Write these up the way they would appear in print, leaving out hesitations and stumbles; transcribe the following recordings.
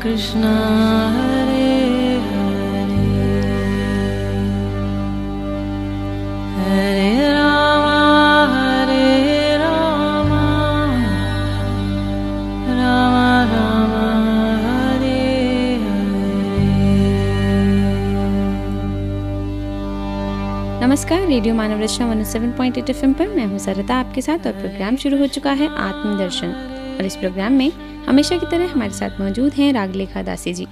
कृष्णा हरे हरे राम राम राम हरे हरे। नमस्कार, रेडियो मानव रचना 107.8 FM पर मैं हूँ सरिता आपके साथ और प्रोग्राम शुरू हो चुका है आत्मदर्शन। और इस प्रोग्राम में हमेशा की तरह हमारे साथ मौजूद हैं रागलेखा दासी जी,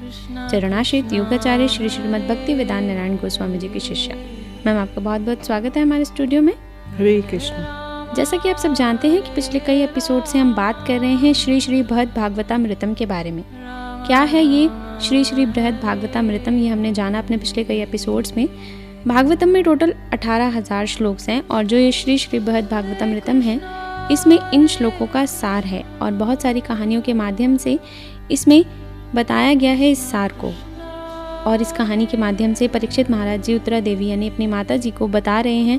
चरणाश्रित योगाचार्य श्री श्रीमद् भक्ति वेदांत नारायण गोस्वामी जी की शिष्या। मैम, आपका बहुत बहुत स्वागत है हमारे स्टूडियो में। हरे कृष्ण। जैसा कि आप सब जानते हैं कि पिछले कई एपिसोड से हम बात कर रहे हैं श्री श्री बृहद भागवतामृतम के बारे में। क्या है ये श्री श्री बृहद भागवतामृतम, ये हमने जाना अपने पिछले कई एपिसोड्स में। भागवतम में टोटल 18,000 श्लोक हैं और जो ये श्री श्री बृहद भागवतामृतम है, इसमें इन श्लोकों का सार है और बहुत सारी कहानियों के माध्यम से इसमें बताया गया है इस सार को। और इस कहानी के माध्यम से परीक्षित महाराज जी उत्तरा देवी यानी अपनी माता जी को बता रहे हैं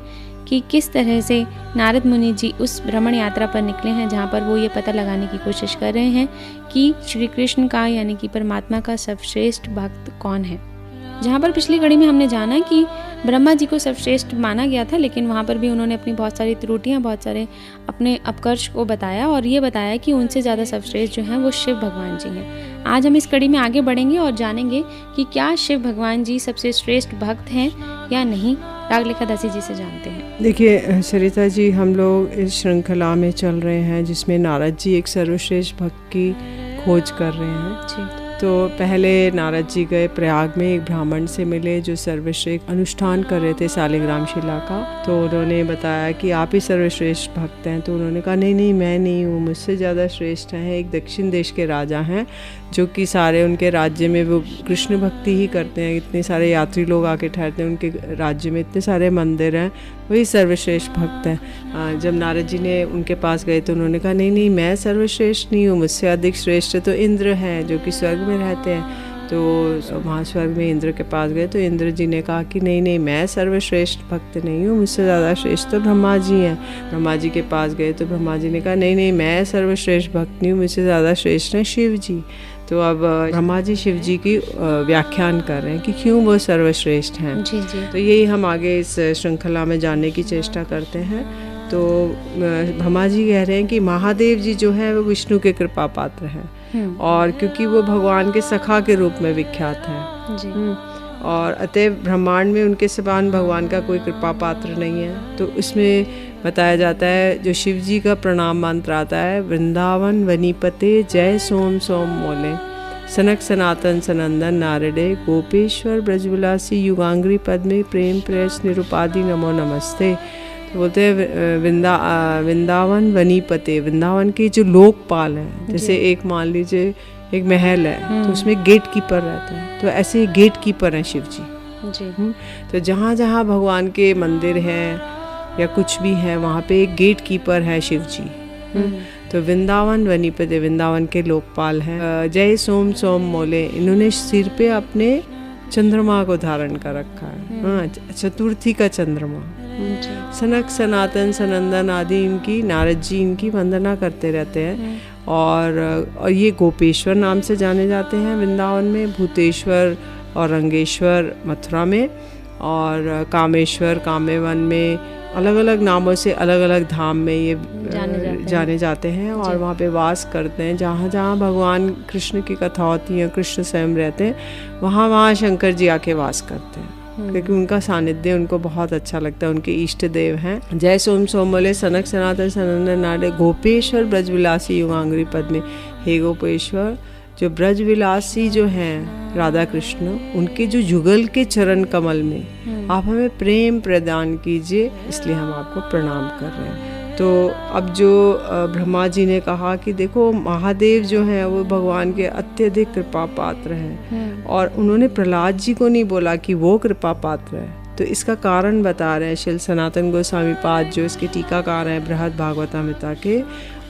कि किस तरह से नारद मुनि जी उस भ्रमण यात्रा पर निकले हैं, जहाँ पर वो ये पता लगाने की कोशिश कर रहे हैं कि श्री कृष्ण का यानी कि परमात्मा का सर्वश्रेष्ठ भक्त कौन है। जहाँ पर पिछली कड़ी में हमने जाना कि ब्रह्मा जी को सर्वश्रेष्ठ माना गया था, लेकिन वहाँ पर भी उन्होंने अपनी बहुत सारी त्रुटियाँ, बहुत सारे अपने अपकर्ष को बताया और ये बताया कि उनसे ज़्यादा सर्वश्रेष्ठ जो हैं वो शिव भगवान जी हैं। आज हम इस कड़ी में आगे बढ़ेंगे और जानेंगे कि क्या शिव भगवान जी सबसे श्रेष्ठ भक्त हैं या नहीं। रागलेखा दासी जी से जानते हैं। देखिए सरिता जी, हम लोग इस श्रृंखला में चल रहे हैं जिसमें नारद जी एक सर्वश्रेष्ठ भक्त की खोज कर रहे हैं जी। तो पहले नारद जी गए प्रयाग में, एक ब्राह्मण से मिले जो सर्वश्रेष्ठ अनुष्ठान कर रहे थे सालिग्राम शिला का। तो उन्होंने बताया कि आप ही सर्वश्रेष्ठ भक्त हैं। तो उन्होंने कहा नहीं, मैं नहीं हूँ, मुझसे ज़्यादा श्रेष्ठ हैं एक दक्षिण देश के राजा हैं, जो कि सारे उनके राज्य में वो कृष्ण भक्ति ही करते हैं। इतने सारे यात्री लोग आके ठहरते हैं उनके राज्य में, इतने सारे मंदिर हैं, वही सर्वश्रेष्ठ भक्त हैं। जब नारद जी ने उनके पास गए तो उन्होंने कहा नहीं, मैं सर्वश्रेष्ठ नहीं हूँ, मुझसे अधिक श्रेष्ठ तो इंद्र हैं जो कि स्वर्ग में रहते हैं। तो वहाँ स्वर्ग में इंद्र के पास गए तो इंद्र जी ने कहा कि नहीं, मैं सर्वश्रेष्ठ भक्त नहीं हूँ, मुझसे ज़्यादा श्रेष्ठ तो ब्रह्मा जी हैं। ब्रह्मा जी के पास गए तो ब्रह्मा जी ने कहा नहीं, मैं सर्वश्रेष्ठ भक्त नहीं हूँ, मुझसे ज़्यादा श्रेष्ठ हैं शिव जी। तो अब ब्रह्मा जी शिव जी की व्याख्यान कर रहे हैं कि क्यों वो सर्वश्रेष्ठ हैं जी। तो यही हम आगे इस श्रृंखला में जानने की चेष्टा करते हैं। तो ब्रह्मा जी कह रहे हैं कि महादेव जी जो है वो विष्णु के कृपा पात्र हैं और क्योंकि वो भगवान के सखा के रूप में विख्यात है जी। और अतएव ब्रह्मांड में उनके समान भगवान का कोई कृपा पात्र नहीं है। तो इसमें बताया जाता है जो शिव जी का प्रणाम मंत्र आता है, वृंदावन वनीपते जय सोम सोम मोले, सनक सनातन सनंदन नारदे, गोपेश्वर ब्रजविलासी युगांग्री पद्मे, प्रेम प्रेस निरुपाधि नमो नमस्ते। तो बोलते हैं वृंदावन वनीपते, वृंदावन के जो लोकपाल हैं, जैसे एक मान लीजिए एक महल है तो उसमें गेट कीपर रहता है, तो ऐसे गेट कीपर हैं शिव जी। तो जहाँ जहाँ भगवान के मंदिर हैं या कुछ भी है वहाँ पे एक गेट कीपर है शिव जी। तो वृंदावन वनीपते, वृंदावन के लोकपाल हैं। जय सोम सोम मोले, इन्होंने सिर पे अपने चंद्रमा को धारण कर रखा है, चतुर्थी का चंद्रमा। सनक सनातन सनंदन आदि इनकी, नारद जी इनकी वंदना करते रहते हैं। और ये गोपेश्वर नाम से जाने जाते हैं वृंदावन में, भूतेश्वर और रंगेश्वर मथुरा में, और कामेश्वर कामेवन में, अलग अलग नामों से अलग अलग धाम में ये जाने जाते हैं और वहाँ पे वास करते हैं। जहाँ जहाँ भगवान कृष्ण की कथा होती है, कृष्ण स्वयं रहते हैं, वहाँ शंकर जी आके वास करते हैं क्योंकि उनका सानिध्य उनको बहुत अच्छा लगता है, उनके इष्ट देव हैं। जय सोम सोमले सनक सनातन सनंदन नारद, गोपेश्वर ब्रजविलासी युगांग्री पद्मे। हे गोपेश्वर, जो ब्रजविलासी जो हैं राधा कृष्ण, उनके जो जुगल के चरण कमल में आप हमें प्रेम प्रदान कीजिए, इसलिए हम आपको प्रणाम कर रहे हैं। तो अब जो ब्रह्मा जी ने कहा कि देखो महादेव जो हैं वो भगवान के अत्यधिक कृपा पात्र हैं, और उन्होंने प्रहलाद जी को नहीं बोला कि वो कृपा पात्र है। तो इसका कारण बता रहे हैं श्री सनातन गोस्वामी पाद, जो इसके टीकाकार हैं बृहद भागवतामृता के।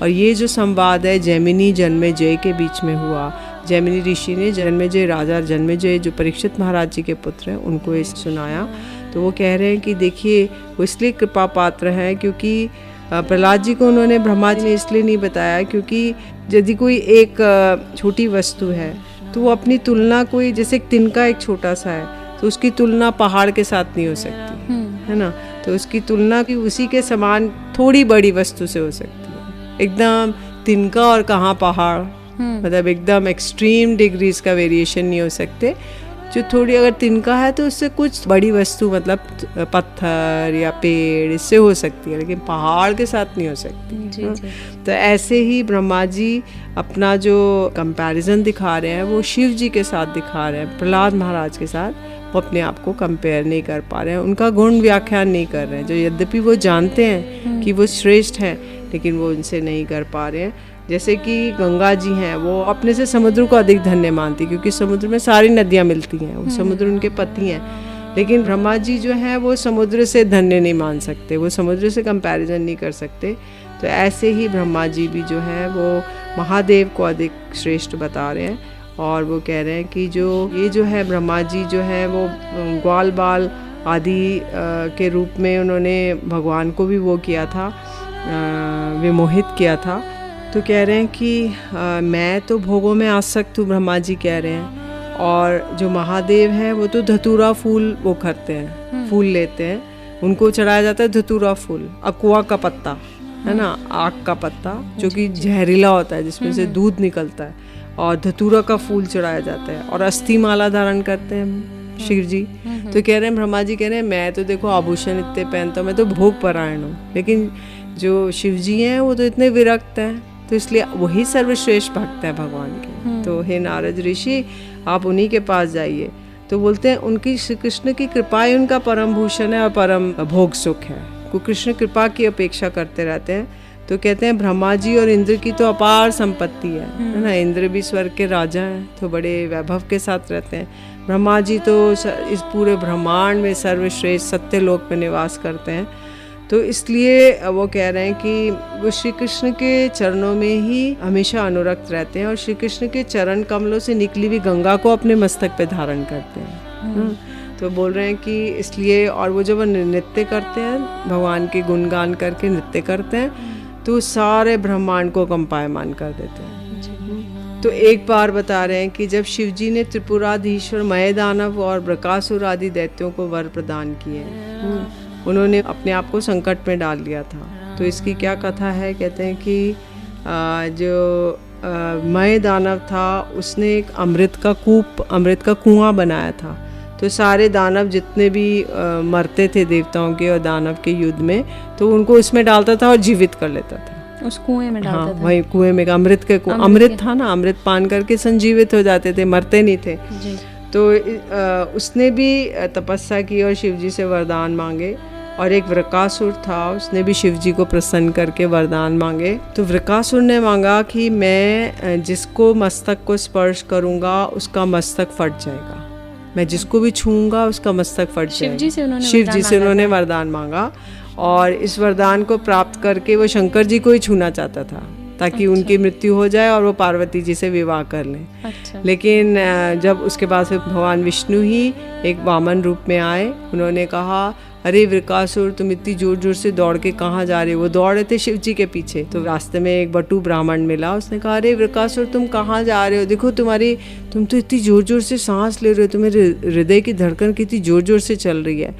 और ये जो संवाद है जैमिनी जन्मेजय के बीच में हुआ, जैमिनी ऋषि ने जन्मेजय राजा जन्मेजय जो परीक्षित महाराज जी के पुत्र हैं उनको ये सुनाया। तो वो कह रहे हैं कि देखिए वो इसलिए कृपा पात्र हैं क्योंकि प्रहलाद जी को उन्होंने ब्रह्मा जी ने इसलिए नहीं बताया क्योंकि यदि कोई एक छोटी वस्तु है तो वो अपनी तुलना कोई, जैसे एक तिनका एक छोटा सा है तो उसकी तुलना पहाड़ के साथ नहीं हो सकती, है ना। तो उसकी तुलना की उसी के समान थोड़ी बड़ी वस्तु से हो सकती है। एकदम तिनका और कहाँ पहाड़, मतलब एकदम एक्सट्रीम डिग्रीज का वेरिएशन नहीं हो सकते। जो थोड़ी अगर तिनका है तो उससे कुछ बड़ी वस्तु, मतलब पत्थर या पेड़, इससे हो सकती है, लेकिन पहाड़ के साथ नहीं हो सकती। जी। तो ऐसे ही ब्रह्मा जी अपना जो कंपैरिजन दिखा रहे हैं वो शिव जी के साथ दिखा रहे हैं, प्रहलाद महाराज के साथ। वो अपने आप को कंपेयर नहीं कर पा रहे हैं, उनका गुण व्याख्यान नहीं कर रहे हैं, जो यद्यपि वो जानते हैं कि वो श्रेष्ठ हैं, लेकिन वो उनसे नहीं कर पा रहे हैं। जैसे कि गंगा जी हैं, वो अपने से समुद्र को अधिक धन्य मानती, क्योंकि समुद्र में सारी नदियाँ मिलती हैं, वो समुद्र उनके पति हैं। लेकिन ब्रह्मा जी जो हैं वो समुद्र से धन्य नहीं मान सकते, वो समुद्र से कंपैरिजन नहीं कर सकते। तो ऐसे ही ब्रह्मा जी भी जो है वो महादेव को अधिक श्रेष्ठ बता रहे हैं, और वो कह रहे हैं कि जो है ब्रह्मा जी जो है वो ग्वाल बाल आदि के रूप में उन्होंने भगवान को भी वो किया था, विमोहित किया था। तो कह रहे हैं कि मैं तो भोगों में आसक्त हूँ, ब्रह्मा जी कह रहे हैं। और जो महादेव हैं वो तो धतूरा फूल वो करते हैं, फूल लेते हैं, उनको चढ़ाया जाता है धतूरा फूल, अकुआ का पत्ता, है ना, आग का पत्ता जो कि जहरीला होता है, जिसमें से दूध निकलता है, और धतूरा का फूल चढ़ाया जाता है, और अस्थि माला धारण करते हैं शिव जी। तो कह रहे हैं, ब्रह्मा जी कह रहे हैं, मैं तो देखो आभूषण इतने पहनता हूँ, मैं तो भोग परायण हूँ, लेकिन जो शिव जी हैं वो तो इतने विरक्त हैं, तो इसलिए वही सर्वश्रेष्ठ भक्त है भगवान के। तो हे नारद ऋषि, आप उन्हीं के पास जाइए। तो बोलते हैं उनकी, श्री कृष्ण की कृपा ही उनका परम भूषण है और परम भोग सुख है। वो कृष्ण कृपा की अपेक्षा करते रहते हैं। तो कहते हैं ब्रह्मा जी और इंद्र की तो अपार संपत्ति है ना। इंद्र भी स्वर्ग के राजा हैं, तो बड़े वैभव के साथ रहते हैं। ब्रह्मा जी तो इस पूरे ब्रह्मांड में सर्वश्रेष्ठ सत्यलोक में निवास करते हैं। तो इसलिए वो कह रहे हैं कि वो श्री कृष्ण के चरणों में ही हमेशा अनुरक्त रहते हैं, और श्री कृष्ण के चरण कमलों से निकली हुई गंगा को अपने मस्तक पे धारण करते हैं। तो बोल रहे हैं कि इसलिए, और वो जब नृत्य करते हैं, भगवान के गुणगान करके नृत्य करते हैं, तो सारे ब्रह्मांड को कंपायमान कर देते हैं। तो एक बार बता रहे हैं कि जब शिव जी ने त्रिपुराधीश्वर मय दानव और बृकासुर आदि दैत्यों को वर प्रदान किए, उन्होंने अपने आप को संकट में डाल लिया था। तो इसकी क्या कथा है, कहते हैं कि जो मय दानव था उसने एक अमृत का कुआं बनाया था। तो सारे दानव जितने भी मरते थे देवताओं के और दानव के युद्ध में, तो उनको उसमें डालता था और जीवित कर लेता था, उस कुएं में डालता था। वही कुएं में अमृत था ना, अमृत पान करके संजीवित हो जाते थे, मरते नहीं थे जी। तो उसने भी तपस्या की और शिव जी से वरदान मांगे। और एक वृकासुर था, उसने भी शिव जी को प्रसन्न करके वरदान मांगे। तो वृकासुर ने मांगा कि मैं जिसको मस्तक को स्पर्श करूंगा उसका मस्तक फट जाएगा, मैं जिसको भी छूंगा उसका मस्तक फट जाएगा। शिव जी से उन्होंने वरदान मांगा, और इस वरदान को प्राप्त करके वो शंकर जी को ही छूना चाहता था, ताकि उनकी मृत्यु हो जाए और वो पार्वती जी से विवाह कर लें। लेकिन जब उसके बाद फिर भगवान विष्णु ही एक वामन रूप में आए, उन्होंने कहा, अरे वृकासुर, तुम इतनी जोर जोर से दौड़ के कहाँ जा रहे हो। वो दौड़ रहे थे शिव जी के पीछे। तो रास्ते में एक बटू ब्राह्मण मिला, उसने कहा, अरे वृकासुर, तुम कहाँ जा रहे हो, देखो तुम तो इतनी जोर जोर से सांस ले रहे हो, तुम्हारे हृदय की धड़कन कितनी जोर जोर से चल रही है।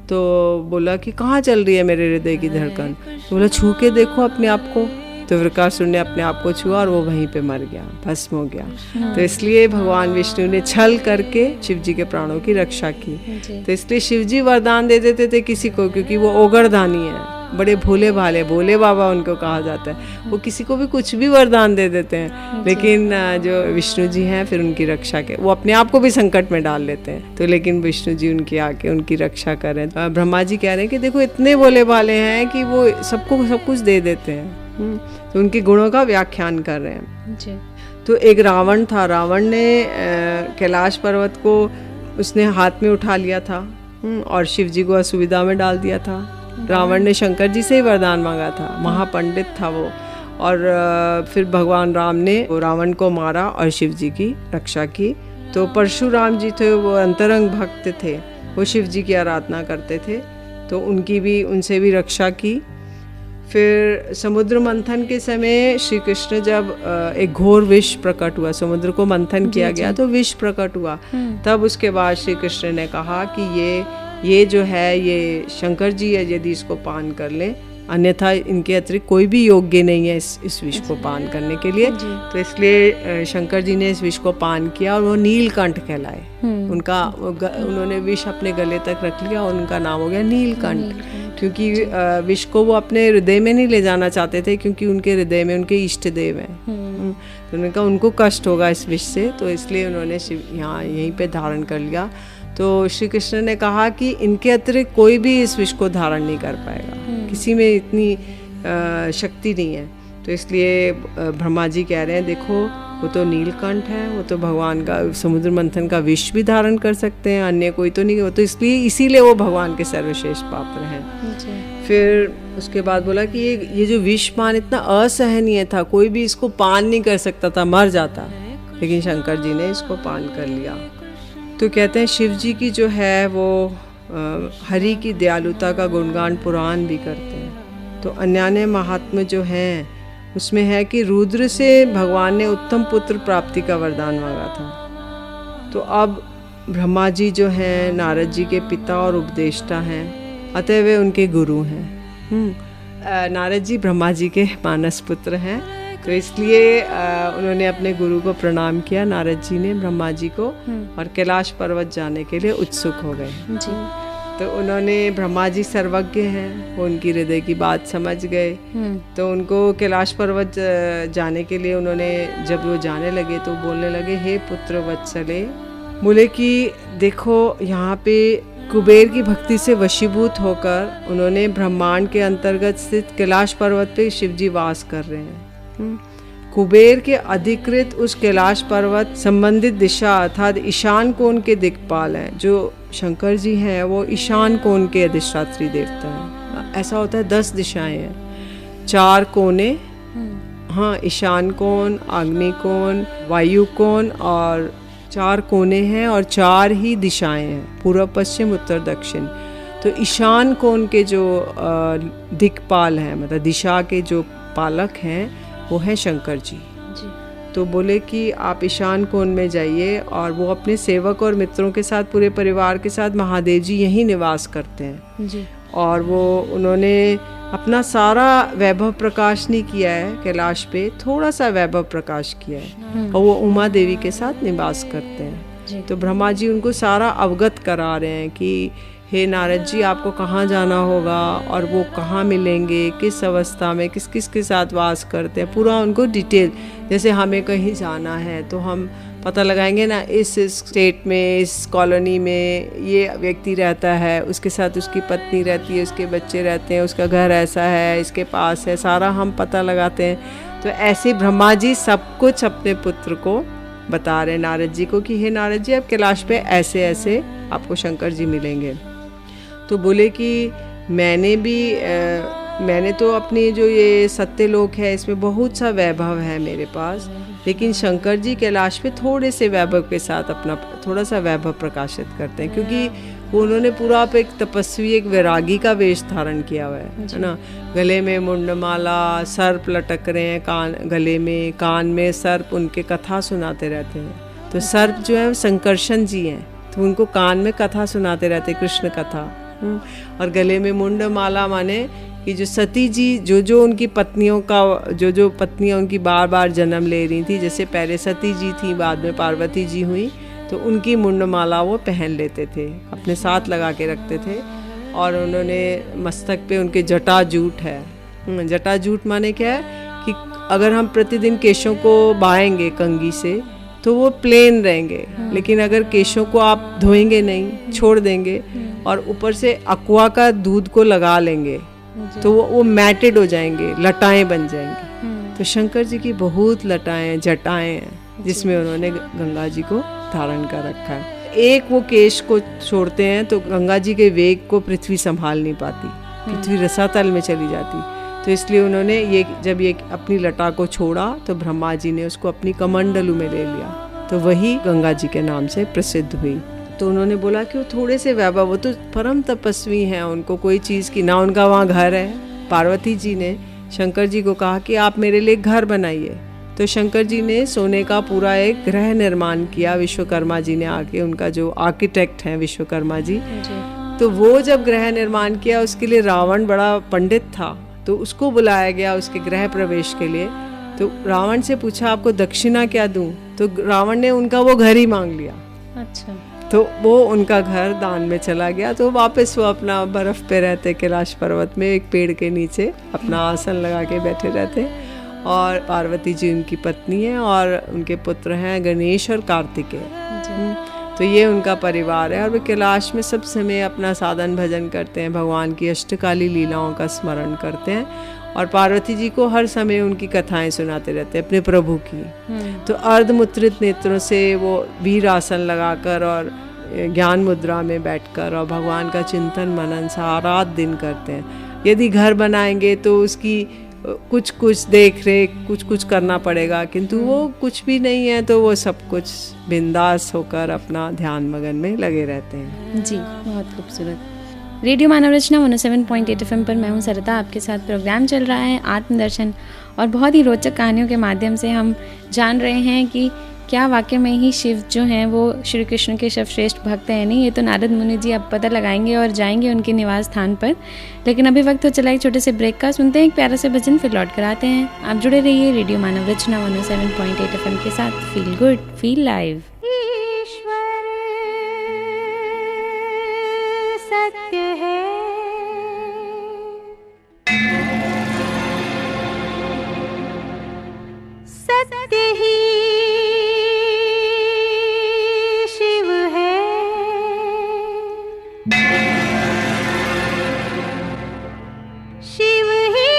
तो बोला कि कहाँ चल रही है मेरे हृदय की धड़कन। तो बोला, छू के देखो अपने आप को। तो वृकासुर ने अपने आप को छुआ और वो वहीं पे मर गया, भस्म हो गया। तो इसलिए भगवान विष्णु ने छल करके शिव जी के प्राणों की रक्षा की। तो इसलिए शिव जी वरदान दे देते थे किसी को, क्योंकि वो ओगरदानी है, बड़े भोले भाले, भोले बाबा उनको कहा जाता है। वो किसी को भी कुछ भी वरदान दे देते हैं, लेकिन जो विष्णु जी हैं फिर उनकी रक्षा के, वो अपने आप को भी संकट में डाल लेते हैं। तो लेकिन विष्णु जी उनकी आके उनकी रक्षा करें। ब्रह्मा जी कह रहे हैं कि देखो इतने भोले भाले हैं कि वो सबको सब कुछ दे देते हैं। तो उनके गुणों का व्याख्यान कर रहे हैं जी। तो एक रावण था, रावण ने कैलाश पर्वत को उसने हाथ में उठा लिया था और शिव जी को असुविधा में डाल दिया था। रावण ने शंकर जी से ही वरदान मांगा था, महापंडित था वो। और फिर भगवान राम ने रावण को मारा और शिव जी की रक्षा की। तो परशुराम जी थे, वो अंतरंग भक्त थे, वो शिव जी की आराधना करते थे, तो उनसे भी रक्षा की। फिर समुद्र मंथन के समय श्री कृष्ण जब एक घोर विष प्रकट हुआ, समुद्र को मंथन किया गया तो विष प्रकट हुआ, तब उसके बाद श्री कृष्ण ने कहा कि ये जो है ये शंकर जी है, यदि इसको पान कर लें, अन्यथा इनके अतिरिक्त कोई भी योग्य नहीं है इस विष को पान करने के लिए। तो इसलिए शंकर जी ने इस विष को पान किया और वो नीलकंठ कहलाए। उन्होंने विष अपने गले तक रख लिया और उनका नाम हो गया नीलकंठ, क्योंकि विष को वो अपने हृदय में नहीं ले जाना चाहते थे, क्योंकि उनके हृदय में उनके इष्ट देव हैं। तो उन्होंने कहा उनको कष्ट होगा इस विष से, तो इसलिए उन्होंने यहाँ यहीं पे धारण कर लिया। तो श्री कृष्ण ने कहा कि इनके अतिरिक्त कोई भी इस विष को धारण नहीं कर पाएगा, किसी में इतनी शक्ति नहीं है। तो इसलिए ब्रह्मा जी कह रहे हैं देखो वो तो नीलकंठ है, वो तो भगवान का समुद्र मंथन का विष भी धारण कर सकते हैं, अन्य कोई तो नहीं, वो तो इसीलिए वो भगवान के सर्वश्रेष्ठ पात्र हैं। फिर उसके बाद बोला कि ये जो विष पान इतना असहनीय था, कोई भी इसको पान नहीं कर सकता था, मर जाता, लेकिन शंकर जी ने इसको पान कर लिया। तो कहते हैं शिव जी की जो है वो हरि की दयालुता का गुणगान पुराण भी करते हैं। तो अन्यान्य महात्म्य जो हैं उसमें है कि रुद्र से भगवान ने उत्तम पुत्र प्राप्ति का वरदान मांगा था। तो अब ब्रह्मा जी जो हैं नारद जी के पिता और उपदेष्टा हैं, अतः वे उनके गुरु हैं। नारद जी ब्रह्मा जी के मानस पुत्र हैं, तो इसलिए उन्होंने अपने गुरु को प्रणाम किया, नारद जी ने ब्रह्मा जी को, और कैलाश पर्वत जाने के लिए उत्सुक हो गए जी। तो उन्होंने, ब्रह्मा जी सर्वज्ञ हैं, वो उनकी हृदय की बात समझ गए। तो उनको कैलाश पर्वत जाने के लिए उन्होंने, जब वो जाने लगे तो बोलने लगे हे पुत्र वत्सले, बोले कि देखो यहाँ पे कुबेर की भक्ति से वशीभूत होकर उन्होंने ब्रह्मांड के अंतर्गत स्थित कैलाश पर्वत पे शिवजी वास कर रहे हैं। कुबेर के अधिकृत उस कैलाश पर्वत संबंधित दिशा अर्थात ईशान कोण के दिक्पाल हैं। जो शंकर जी हैं वो ईशान कोण के अधिष्ठात्री देवता हैं। ऐसा होता है 10 दिशाएं हैं, 4 कोने, हाँ, ईशान कोण, आग्नेय कोण, वायु कोण, और 4 कोने हैं और 4 ही दिशाएं हैं, पूर्व पश्चिम उत्तर दक्षिण। तो ईशान कोण के जो दिक्पाल हैं, मतलब दिशा के जो पालक हैं, वो है शंकर जी। तो बोले कि आप ईशान कोण में जाइए, और वो अपने सेवक और मित्रों के साथ, पूरे परिवार के साथ, महादेव जी यहीं निवास करते हैं जी। और वो उन्होंने अपना सारा वैभव प्रकाश नहीं किया है कैलाश पे, थोड़ा सा वैभव प्रकाश किया है, और वो उमा देवी के साथ निवास करते हैं। तो ब्रह्मा जी उनको सारा अवगत करा रहे हैं कि हे नारद जी, आपको कहाँ जाना होगा और वो कहाँ मिलेंगे, किस अवस्था में, किस किस के साथ वास करते हैं, पूरा उनको डिटेल। जैसे हमें कहीं जाना है तो हम पता लगाएंगे ना, इस स्टेट में, इस कॉलोनी में ये व्यक्ति रहता है, उसके साथ उसकी पत्नी रहती है, उसके बच्चे रहते हैं, उसका घर ऐसा है, इसके पास है, सारा हम पता लगाते हैं। तो ऐसे ब्रह्मा जी सब कुछ अपने पुत्र को बता रहे नारद जी को कि हे नारद जी, आप कैलाश पे ऐसे ऐसे आपको शंकर जी मिलेंगे। तो बोले कि मैंने तो अपनी जो ये सत्यलोक है इसमें बहुत सा वैभव है मेरे पास, लेकिन शंकर जी कैलाश पे थोड़े से वैभव के साथ अपना थोड़ा सा वैभव प्रकाशित करते हैं, क्योंकि उन्होंने पूरा आप एक तपस्वी, एक वैरागी का वेश धारण किया हुआ है ना। गले में मुंडमाला, सर्प लटक रहे हैं गले में, कान में सर्प उनके कथा सुनाते रहते हैं। तो सर्प जो है संकर्षण जी हैं, तो उनको कान में कथा सुनाते रहते, कृष्ण कथा। और गले में मुंडमाला माने कि जो सती जी, जो उनकी पत्नियों का, जो पत्नियां उनकी बार बार जन्म ले रही थी, जैसे पहले सती जी थी, बाद में पार्वती जी हुई, तो उनकी मुंडमाला वो पहन लेते थे, अपने साथ लगा के रखते थे। और उन्होंने मस्तक पे उनके जटाजूट है। जटाजूट माने क्या है कि अगर हम प्रतिदिन केशों को बाएंगे कंघी से तो वो प्लेन रहेंगे, लेकिन अगर केशों को आप धोएंगे नहीं, छोड़ देंगे और ऊपर से अक्वा का दूध को लगा लेंगे तो वो मैटेड हो जाएंगे, लटाएं बन जाएंगी। तो शंकर जी की बहुत लटाएं, जटाएं हैं जिसमें उन्होंने गंगा जी को धारण कर रखा है। एक वो केश को छोड़ते हैं तो गंगा जी के वेग को पृथ्वी संभाल नहीं पाती, पृथ्वी रसातल में चली जाती। तो इसलिए उन्होंने जब ये अपनी लटा को छोड़ा तो ब्रह्मा जी ने उसको अपनी कमंडलू में ले लिया, तो वही गंगा जी के नाम से प्रसिद्ध हुई। तो उन्होंने बोला कि वो थोड़े से वैभव, वो तो परम तपस्वी हैं, उनको कोई चीज़ की ना, उनका वहाँ घर है, पार्वती जी ने शंकर जी को कहा कि आप मेरे लिए घर बनाइए। तो शंकर जी ने सोने का पूरा एक ग्रह निर्माण किया। विश्वकर्मा जी ने आके, उनका जो आर्किटेक्ट हैं विश्वकर्मा जी, तो वो जब ग्रह निर्माण किया, उसके लिए रावण बड़ा पंडित था, तो उसको बुलाया गया उसके गृह प्रवेश के लिए। तो रावण से पूछा आपको दक्षिणा क्या दूं? तो रावण ने उनका वो घर ही मांग लिया। अच्छा। तो वो उनका घर दान में चला गया। तो वापस वो अपना बर्फ पे रहते, कैलाश पर्वत में एक पेड़ के नीचे अपना आसन लगा के बैठे रहते। और पार्वती जी उनकी पत्नी है और उनके पुत्र हैं गणेश और कार्तिकेय। तो ये उनका परिवार है और वे कैलाश में सब समय अपना साधन भजन करते हैं, भगवान की अष्टकाली लीलाओं का स्मरण करते हैं और पार्वती जी को हर समय उनकी कथाएं सुनाते रहते हैं अपने प्रभु की। तो अर्धमुद्रित नेत्रों से वो वीर आसन लगाकर और ज्ञान मुद्रा में बैठकर और भगवान का चिंतन मनन सारा दिन करते हैं। यदि घर बनाएंगे तो उसकी कुछ कुछ देख रेख कुछ करना पड़ेगा, किंतु वो कुछ भी नहीं है, तो वो सब कुछ बिंदास होकर अपना ध्यान मगन में लगे रहते हैं। जी, बहुत खूबसूरत। रेडियो मानव रचना 107.8 FM पर मैं हूँ सरिता, आपके साथ प्रोग्राम चल रहा है आत्मदर्शन और बहुत ही रोचक कहानियों के माध्यम से हम जान रहे हैं कि क्या वाकई में ही शिव जो हैं वो श्री कृष्ण के सर्वश्रेष्ठ भक्त हैं नहीं। ये तो नारद मुनि जी अब पता लगाएंगे और जाएंगे उनके निवास स्थान पर। लेकिन अभी वक्त हो चला एक छोटे से ब्रेक का, सुनते हैं एक प्यारा से भजन, फिर लौट कर आते हैं। आप जुड़े रहिए रेडियो मानव रचना 107.8 FM के साथ। Feel good, feel live. ईश्वर सत्य है, सत्य ही शिव है, शिव ही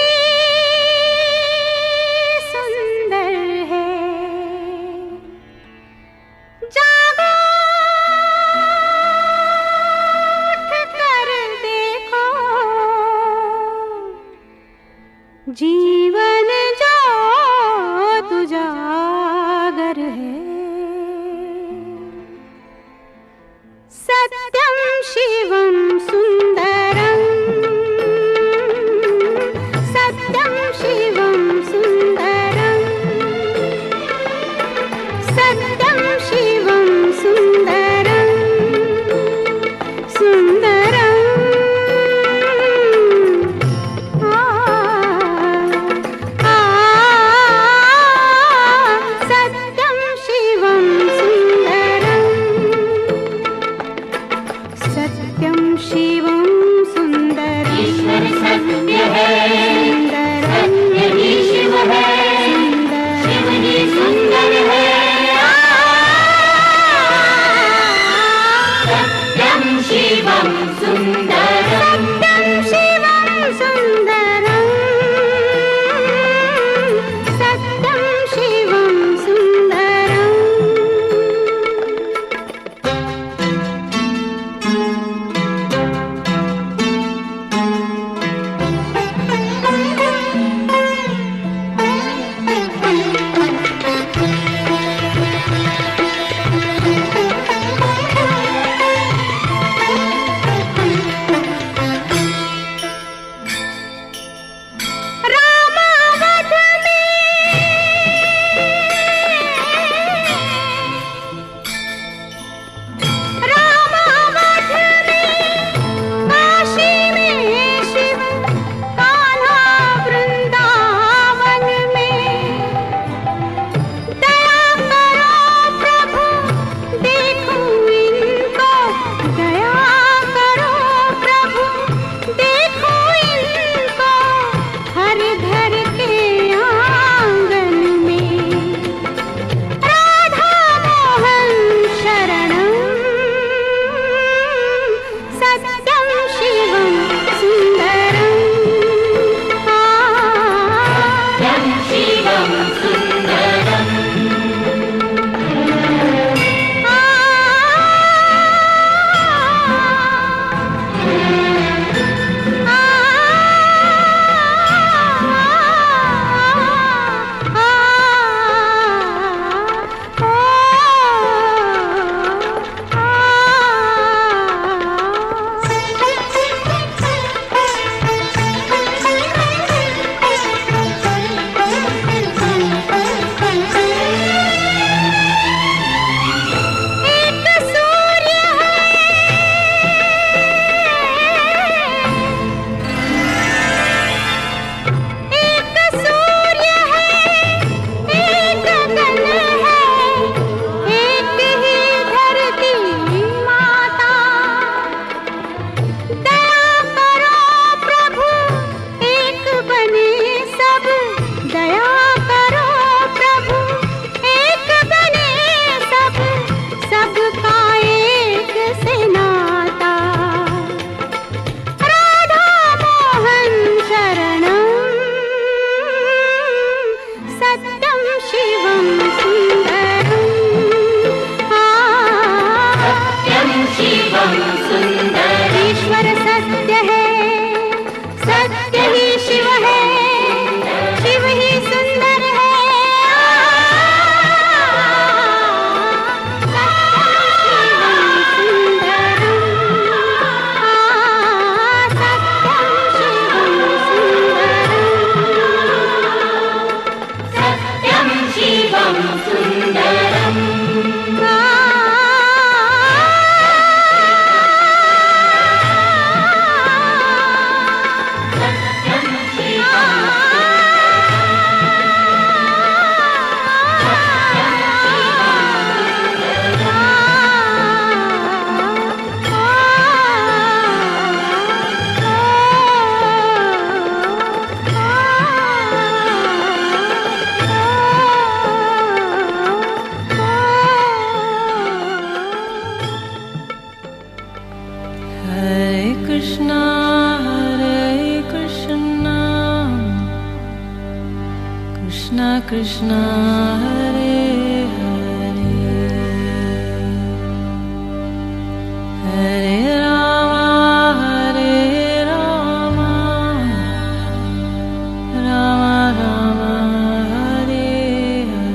सुंदर है। जागो उठ कर देखो, जीवन जो तुजागर है। सत्यम शिवम सुंदरम, सत्यम शिवम सुंदरम, सत्यम शिवम सुंदरम, सुंदरम। सत्यम शिवम सुंदरम, सत्यम शिवम सुंदरम। ईश्वर सत्य है, सत्य ही शिव है, शिव ही सुंदर है। सत्यम शिवम सुंदरम, सत्यम शिवम सुंदरम, सत्यम Shivam Sundaram. Hare Krishna, Krishna Krishna, Hare Hare, Hare Rama, Rama Rama, Hare Hare.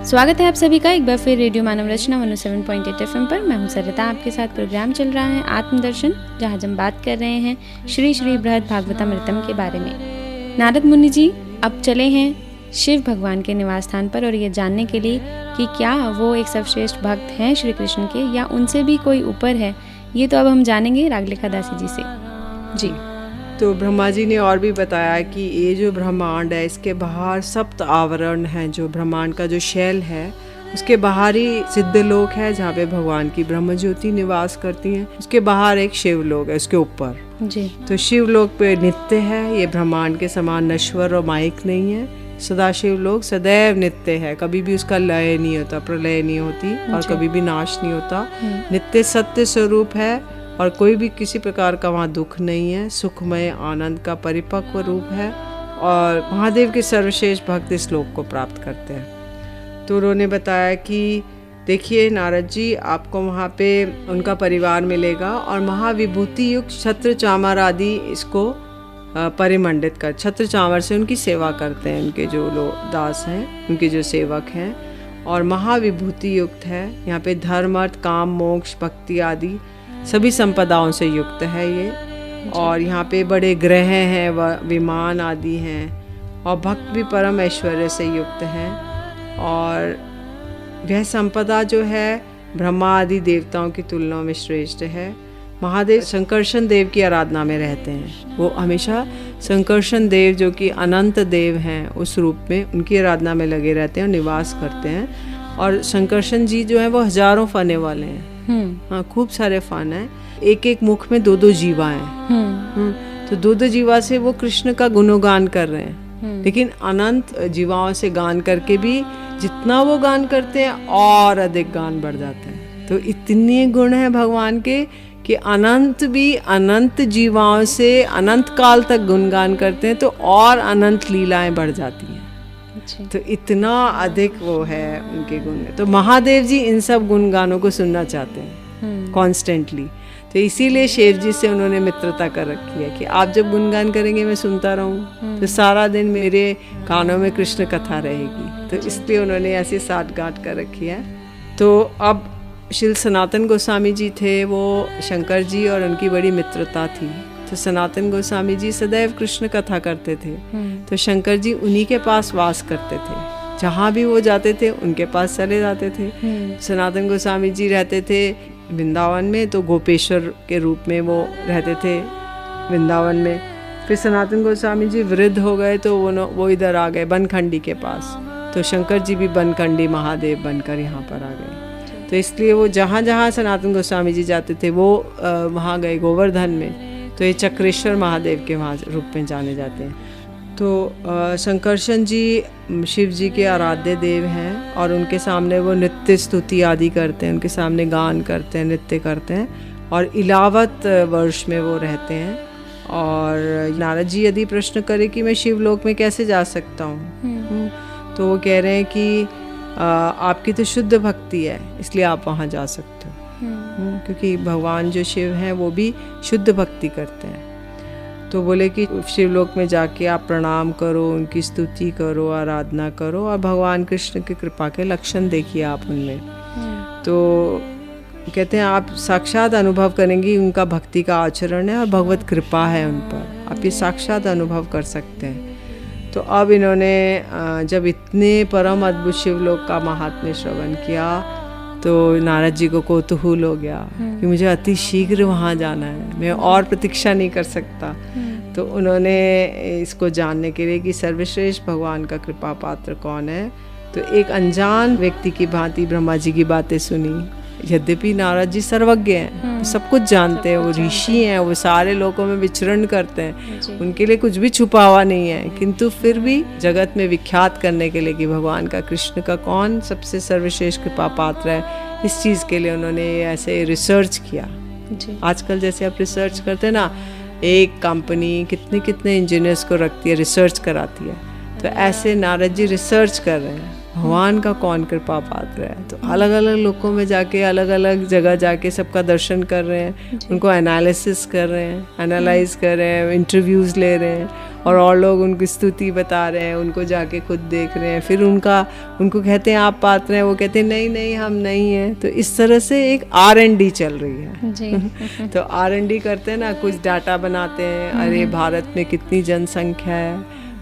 स्वागत है आप सभी का एक बार फिर रेडियो मानव रचना 107.8 FM पर। मैं हूं सरिता, आपके साथ प्रोग्राम चल रहा है आत्मदर्शन, जहां हम बात कर रहे हैं श्री श्री बृहद भागवतामृतम के बारे में। नारद मुनि जी अब चले हैं शिव भगवान के निवास स्थान पर, और ये जानने के लिए कि क्या वो एक सर्वश्रेष्ठ भक्त हैं श्री कृष्ण के या उनसे भी कोई ऊपर है, ये तो अब हम जानेंगे रागलेखा दासी जी से। जी, तो ब्रह्मा जी ने और भी बताया कि ये जो ब्रह्मांड है इसके बाहर सप्त आवरण हैं। जो ब्रह्मांड का जो शैल है उसके बाहर ही सिद्धलोक है जहाँ पे भगवान की ब्रह्म ज्योति निवास करती हैं। उसके बाहर एक शिवलोक है उसके ऊपर जी। तो शिवलोक पे नित्य है, ये ब्रह्मांड के समान नश्वर और माइक नहीं है। सदा शिवलोक सदैव नित्य है, कभी भी उसका लय नहीं होता, प्रलय नहीं होती और कभी भी नाश नहीं होता। नित्य सत्य स्वरूप है और कोई भी किसी प्रकार का वहाँ दुख नहीं है। सुखमय आनंद का परिपक्व रूप है और महादेव के सर्वश्रेष्ठ भक्त इस लोक को प्राप्त करते हैं। तो उन्होंने बताया कि देखिए नारद जी, आपको वहाँ पे उनका परिवार मिलेगा और महाविभूति युक्त छत्र चामर आदि इसको परिमंडित कर, छत्र चामर से उनकी सेवा करते हैं। उनके जो लोग दास हैं, उनके जो सेवक हैं, और महाविभूति युक्त है। यहाँ पे धर्म अर्थ काम मोक्ष भक्ति आदि सभी संपदाओं से युक्त है ये। और यहाँ पे बड़े ग्रह हैं, विमान आदि हैं, और भक्त भी परम ऐश्वर्य से युक्त हैं। और वह संपदा जो है ब्रह्मा आदि देवताओं की तुलना में श्रेष्ठ है। महादेव संकर्षण देव की आराधना में रहते हैं। वो हमेशा संकर्षण देव जो कि अनंत देव हैं उस रूप में उनकी आराधना में लगे रहते हैं और निवास करते हैं। और संकर्षण जी जो है वो हजारों फने वाले हैं। हाँ, खूब सारे फन हैं। एक एक मुख में दो दो जीवा हैं। तो दो दो जीवा से वो कृष्ण का गुणगान कर रहे हैं। लेकिन अनंत जीवाओं से गान करके भी जितना वो गान करते हैं और अधिक गान बढ़ जाते हैं। तो इतने गुण हैं भगवान के कि अनंत भी अनंत जीवाओं से अनंत काल तक गुणगान करते हैं तो और अनंत लीलाएं बढ़ जाती हैं। तो इतना अधिक वो है उनके गुण में। तो महादेव जी इन सब गुणगानों को सुनना चाहते हैं कॉन्स्टेंटली। तो इसीलिए शेर जी से उन्होंने मित्रता कर रखी है कि आप जब गुणगान करेंगे मैं सुनता रहूं, तो सारा दिन मेरे कानों में कृष्ण कथा रहेगी। तो इसलिए उन्होंने ऐसी साठगांठ कर रखी है। तो अब श्री सनातन गोस्वामी जी थे, वो शंकर जी और उनकी बड़ी मित्रता थी। तो सनातन गोस्वामी जी सदैव कृष्ण कथा करते थे। तो शंकर जी उन्हीं के पास वास करते थे, जहाँ भी वो जाते थे उनके पास चले जाते थे। सनातन गोस्वामी जी रहते थे वृंदावन में, तो गोपेश्वर के रूप में वो रहते थे वृंदावन में। फिर सनातन गोस्वामी जी वृद्ध हो गए तो वो इधर आ गए बनखंडी के पास। तो शंकर जी भी बनखंडी महादेव बनकर यहाँ पर आ गए। तो इसलिए वो जहाँ जहाँ सनातन गोस्वामी जी जाते थे वो वहाँ गए गोवर्धन में। तो ये चक्रेश्वर महादेव के वहाँ रूप में जाने जाते हैं। तो संकर्षण जी शिव जी के आराध्य देव हैं और उनके सामने वो नृत्य स्तुति आदि करते हैं, उनके सामने गान करते हैं, नृत्य करते हैं। और इलावत वर्ष में वो रहते हैं। और नारद जी यदि प्रश्न करें कि मैं शिवलोक में कैसे जा सकता हूँ, तो वो कह रहे हैं कि आपकी तो शुद्ध भक्ति है इसलिए आप वहाँ जा सकते हो। क्योंकि भगवान जो शिव हैं वो भी शुद्ध भक्ति करते हैं। तो बोले कि शिवलोक में जाके आप प्रणाम करो, उनकी स्तुति करो, आराधना करो और भगवान कृष्ण की कृपा के लक्षण देखिए आप उनमें। तो कहते हैं आप साक्षात अनुभव करेंगी उनका भक्ति का आचरण है और भगवत कृपा है उन पर, आप ये साक्षात अनुभव कर सकते हैं। तो अब इन्होंने जब इतने परम अद्भुत शिवलोक का महात्म्य श्रवण किया तो नारद जी को कौतूहल हो गया कि मुझे अति शीघ्र वहाँ जाना है, मैं और प्रतीक्षा नहीं कर सकता। तो उन्होंने इसको जानने के लिए कि सर्वश्रेष्ठ भगवान का कृपा पात्र कौन है, तो एक अनजान व्यक्ति की भांति ब्रह्मा जी की बातें सुनी। यद्यपि नारद जी सर्वज्ञ हैं, सब कुछ जानते हैं, वो ऋषि हैं, वो सारे लोगों में विचरण करते हैं, उनके लिए कुछ भी छुपा हुआ नहीं है, किंतु फिर भी जगत में विख्यात करने के लिए कि भगवान का, कृष्ण का कौन सबसे सर्वश्रेष्ठ कृपा पात्र है, इस चीज़ के लिए उन्होंने ऐसे रिसर्च किया। आजकल जैसे आप रिसर्च करते हैं ना, एक कंपनी कितने कितने इंजीनियर्स को रखती है, रिसर्च कराती है, तो ऐसे नारद जी रिसर्च कर रहे हैं भगवान का कौन कृपा पात्र है। तो अलग अलग लोगों में जाके, अलग अलग जगह जाके सबका दर्शन कर रहे हैं, उनको एनालिसिस कर रहे हैं, एनालाइज कर रहे हैं, इंटरव्यूज़ ले रहे हैं, और लोग उनकी स्तुति बता रहे हैं, उनको जाके खुद देख रहे हैं, फिर उनको कहते हैं आप पात्र हैं, वो कहते हैं नहीं नहीं हम नहीं हैं। तो इस तरह से एक R&D चल रही है जी। तो R&D करते हैं ना, कुछ डाटा बनाते हैं, अरे भारत में कितनी जनसंख्या है,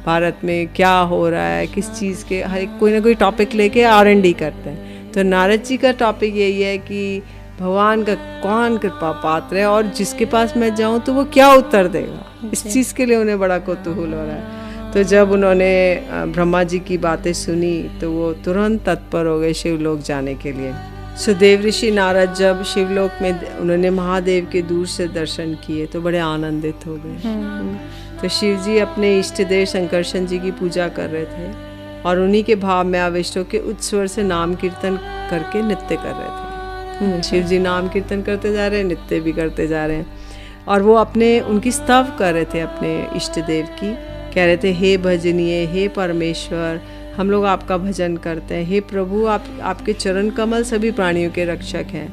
भारत में क्या हो रहा है, किस चीज़ के, हर कोई ना कोई टॉपिक लेके R&D करते हैं। तो नारद जी का टॉपिक यही है कि भगवान का कौन कृपा पात्र है और जिसके पास मैं जाऊं तो वो क्या उत्तर देगा, इस चीज़ के लिए उन्हें बड़ा कौतूहल हो रहा है। तो जब उन्होंने ब्रह्मा जी की बातें सुनी तो वो तुरंत तत्पर हो गए शिवलोक जाने के लिए। सुदेव ऋषि नारद जब शिवलोक में उन्होंने महादेव के दूर से दर्शन किए तो बड़े आनंदित हो गए। तो शिव जी अपने इष्ट देव शंकरशन जी की पूजा कर रहे थे और उन्हीं के भाव में आविष्ट होकर उच्च स्वर से नाम कीर्तन करके नृत्य कर रहे थे। शिव जी नाम कीर्तन करते जा रहे हैं, नृत्य भी करते जा रहे हैं, और वो उनकी स्तव कर रहे थे अपने इष्ट देव की, कह रहे थे हे भजनीय, हे परमेश्वर, हम लोग आपका भजन करते हैं, हे प्रभु आपके चरण कमल सभी प्राणियों के रक्षक हैं,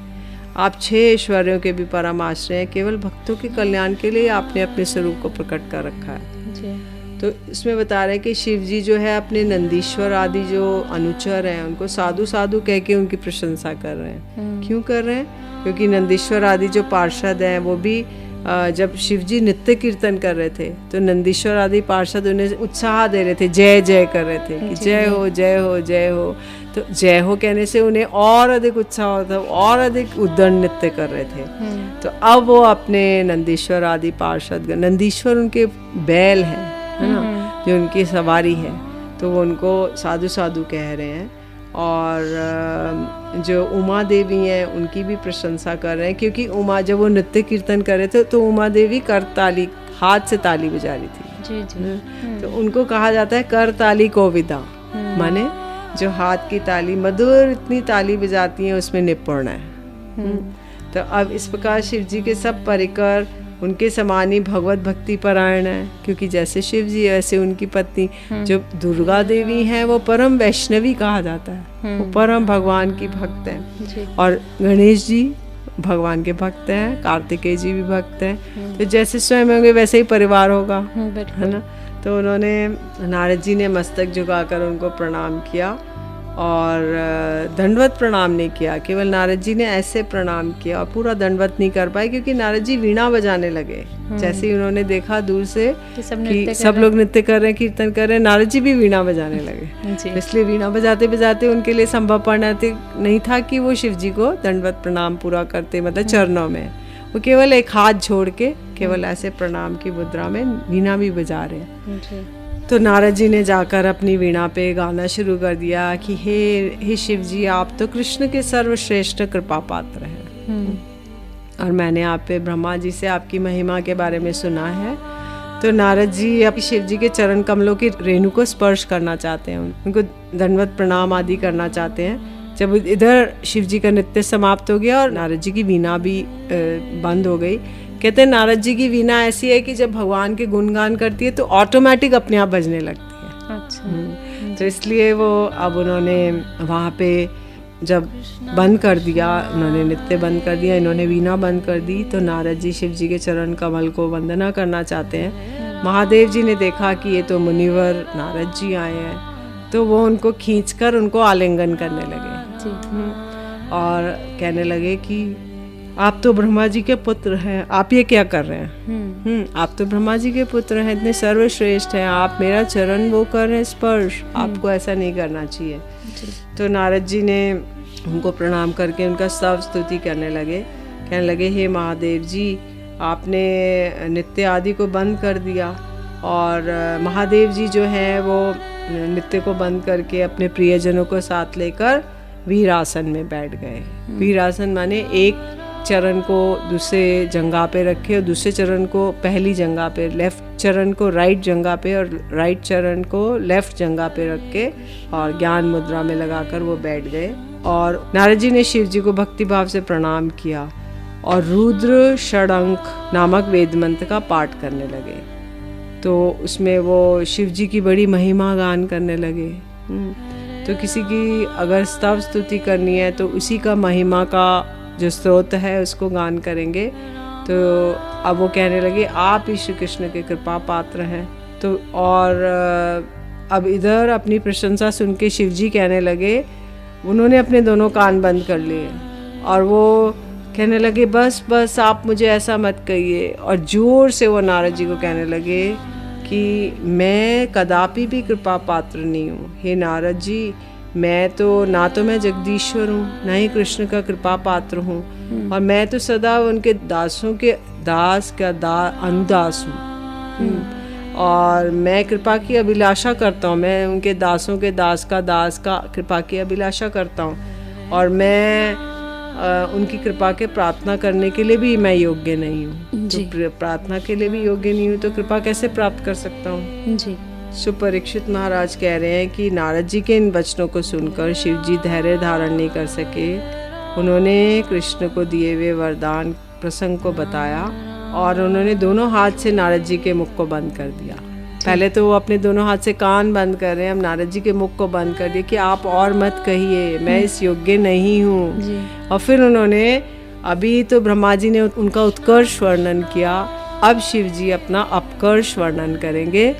आप 6 ऐश्वर्यों के भी परम आश्रय हैं, केवल भक्तों के कल्याण के लिए आपने अपने स्वरूप को प्रकट कर रखा है जी। तो इसमें बता रहे हैं कि शिव जी जो है अपने नंदीश्वर आदि जो अनुचर हैं उनको साधु साधु कह के उनकी प्रशंसा कर रहे हैं। क्यों कर रहे हैं? क्योंकि नंदीश्वर आदि जो पार्षद हैं वो भी जब शिव जी नित्य कीर्तन कर रहे थे तो नंदीश्वर आदि पार्षद उन्हें उत्साह दे रहे थे, जय जय कर रहे थे कि जय हो जय हो जय हो। तो जय हो कहने से उन्हें और अधिक उत्साह होता, और अधिक उद्दंड नृत्य कर रहे थे। तो अब वो अपने नंदीश्वर आदि पार्षद, नंदीश्वर उनके बैल हैं, है ना, जो उनकी सवारी है, तो वो उनको साधु साधु कह रहे हैं। और जो उमा देवी हैं उनकी भी प्रशंसा कर रहे हैं, क्योंकि उमा जब वो नृत्य कीर्तन कर रहे थे तो उमा देवी करताली, हाथ से ताली बजा रही थी जी जी। तो उनको कहा जाता है करताली कोविदा, माने जो हाथ की ताली, मधुर इतनी ताली बजाती हैं उसमें निपुण है। तो अब इस प्रकार शिव जी के सब परिकर उनके समान ही भगवत भक्ति परायण है, क्योंकि जैसे शिव जी वैसे उनकी पत्नी जो दुर्गा देवी हैं वो परम वैष्णवी कहा जाता है, वो परम भगवान की भक्त हैं। और गणेश जी भगवान के भक्त हैं, कार्तिकेय जी भी भक्त हैं। तो जैसे स्वयं होंगे वैसे ही परिवार होगा, है ना। तो उन्होंने, नारद जी ने मस्तक झुकाकर उनको प्रणाम किया और दंडवत प्रणाम नहीं किया, केवल नारद जी ने ऐसे प्रणाम किया और पूरा दंडवत नहीं कर पाए, क्योंकि नारद जी वीणा बजाने लगे। जैसे ही उन्होंने देखा दूर से कि सब लोग नृत्य कर रहे हैं, कीर्तन कर रहे हैं, नारद जी भी वीणा बजाने लगे। इसलिए वीणा बजाते बजाते उनके लिए संभव नहीं था कि वो शिव जी को दंडवत प्रणाम पूरा करते, मतलब चरणों में। वो केवल एक हाथ जोड़ के केवल ऐसे प्रणाम की मुद्रा में वीणा भी बजा रहे हैं। तो नारद जी ने जाकर अपनी वीणा पे गाना शुरू कर दिया कि हे शिव जी, आप तो कृष्ण के सर्वश्रेष्ठ कृपा पात्र हैं, और मैंने आप पे ब्रह्मा जी से आपकी महिमा के बारे में सुना है। तो नारद जी अब शिव जी के चरण कमलों की रेणु को स्पर्श करना चाहते हैं, उनको दंडवत प्रणाम आदि करना चाहते हैं। जब इधर शिव जी का नृत्य समाप्त हो गया और नारद जी की वीणा भी बंद हो गई। कहते हैं नारद जी की वीणा ऐसी है कि जब भगवान के गुणगान करती है तो ऑटोमेटिक अपने आप बजने लगती है। अच्छा। तो इसलिए वो अब उन्होंने वहाँ पे जब बंद कर दिया, उन्होंने नृत्य बंद कर दिया, इन्होंने वीणा बंद कर दी, तो नारद जी शिव जी के चरण कमल को वंदना करना चाहते हैं। महादेव जी ने देखा कि ये तो मुनिवर नारद जी आए हैं, तो वो उनको खींचकर उनको आलिंगन करने लगे और कहने लगे कि आप तो ब्रह्मा जी के पुत्र हैं, आप ये क्या कर रहे हैं? आप तो ब्रह्मा जी के पुत्र हैं, इतने सर्वश्रेष्ठ हैं, आप मेरा चरण वो कर रहे हैं स्पर्श, आपको ऐसा नहीं करना चाहिए। तो नारद जी ने उनको प्रणाम करके उनका स्तव स्तुति करने लगे, कहने लगे हे महादेव जी, आपने नृत्य आदि को बंद कर दिया, और महादेव जी जो हैं वो नृत्य को बंद करके अपने प्रियजनों को साथ लेकर वीरासन में बैठ गए। वीरासन माने एक चरण को दूसरे जंघा पे रखे और दूसरे चरण को पहली जंघा पे, लेफ्ट चरण को राइट जंघा पे और राइट चरण को लेफ्ट जंघा पे रख के और ज्ञान मुद्रा में लगाकर वो बैठ गए। और नारद जी ने शिव जी को भक्ति भाव से प्रणाम किया और रुद्र षडंक नामक वेद मंत्र का पाठ करने लगे। तो उसमें वो शिव जी की बड़ी महिमा गान करने लगे। तो किसी की अगर स्तव स्तुति करनी है तो उसी का महिमा का जो स्रोत है उसको गान करेंगे। तो अब वो कहने लगे आप ही श्री कृष्ण के कृपा पात्र हैं। तो और अब इधर अपनी प्रशंसा सुन के शिव जी कहने लगे, उन्होंने अपने दोनों कान बंद कर लिए और वो कहने लगे बस बस आप मुझे ऐसा मत कहिए। और जोर से वो नारद जी को कहने लगे कि मैं कदापि भी कृपा पात्र नहीं हूँ। हे नारद जी, मैं तो ना तो मैं जगदीश्वर हूँ ना ही कृष्ण का कृपा पात्र हूँ, और मैं तो सदा उनके दासों के दास का अनुदास हूँ। और मैं कृपा की अभिलाषा करता हूँ, मैं उनके दासों के दास का कृपा की अभिलाषा करता हूँ। और मैं उनकी कृपा के प्रार्थना करने के लिए भी मैं योग्य नहीं हूँ। तो प्रार्थना के लिए भी योग्य नहीं हूँ तो कृपा कैसे प्राप्त कर सकता हूँ जी। सो परीक्षित महाराज कह रहे हैं कि नारद जी के इन वचनों को सुनकर शिव जी धैर्य धारण नहीं कर सके। उन्होंने कृष्ण को दिए हुए वरदान प्रसंग को बताया और उन्होंने दोनों हाथ से नारद जी के मुख को बंद कर दिया। पहले तो वो अपने दोनों हाथ से कान बंद कर रहे हैं, अब नारद जी के मुख को बंद कर दिया कि आप और मत कहिए, मैं इस योग्य नहीं हूँ। और फिर उन्होंने, अभी तो ब्रह्मा जी ने उनका उत्कर्ष वर्णन किया, अब शिव जी अपना अपकर्ष वर्णन करेंगे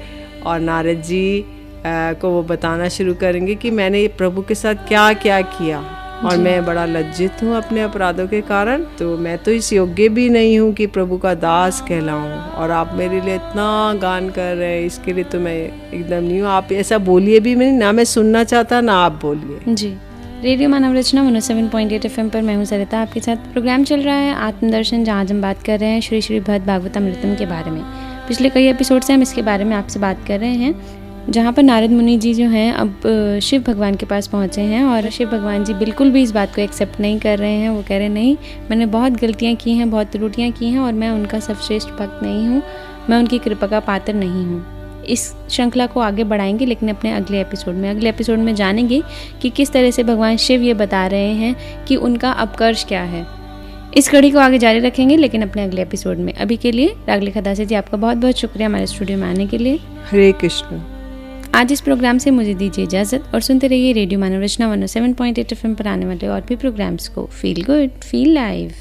और नारद जी को वो बताना शुरू करेंगे कि मैंने प्रभु के साथ क्या क्या किया और मैं बड़ा लज्जित हूँ अपने अपराधों के कारण। तो मैं तो इस योग्य भी नहीं हूँ कि प्रभु का दास कहलाऊँ, और आप मेरे लिए इतना गान कर रहे हैं, इसके लिए तो मैं एकदम नहीं हूँ। आप ऐसा बोलिए भी नहीं, ना मैं सुनना चाहता ना आप बोलिए जी। रेडियो मानव रचना 107.8 FM पर मैं हूँ सरिता, आपके साथ प्रोग्राम चल रहा है आत्मदर्शन, जहाँ हम बात कर रहे हैं श्री श्री भद्द भागवतामृतम के बारे में। पिछले कई एपिसोड से हम इसके बारे में आपसे बात कर रहे हैं, जहाँ पर नारद मुनि जी जो हैं अब शिव भगवान के पास पहुँचे हैं और शिव भगवान जी बिल्कुल भी इस बात को एक्सेप्ट नहीं कर रहे हैं। वो कह रहे नहीं, मैंने बहुत गलतियाँ की हैं, बहुत त्रुटियाँ की हैं और मैं उनका सर्वश्रेष्ठ भक्त नहीं हूँ, मैं उनकी कृपा का पात्र नहीं हूँ। इस श्रृंखला को आगे बढ़ाएंगे लेकिन अपने अगले एपिसोड में जानेंगे कि किस तरह से भगवान शिव ये बता रहे हैं कि उनका अपकर्ष क्या है। इस कड़ी को आगे जारी रखेंगे लेकिन अपने अगले एपिसोड में। अभी के लिए रागले खदासे जी, आपका बहुत बहुत शुक्रिया हमारे स्टूडियो में आने के लिए। हरे कृष्ण। आज इस प्रोग्राम से मुझे दीजिए इजाज़त और सुनते रहिए रेडियो मानव रचना 107.8 FM पर आने वाले और भी प्रोग्राम्स को। Feel good, feel live.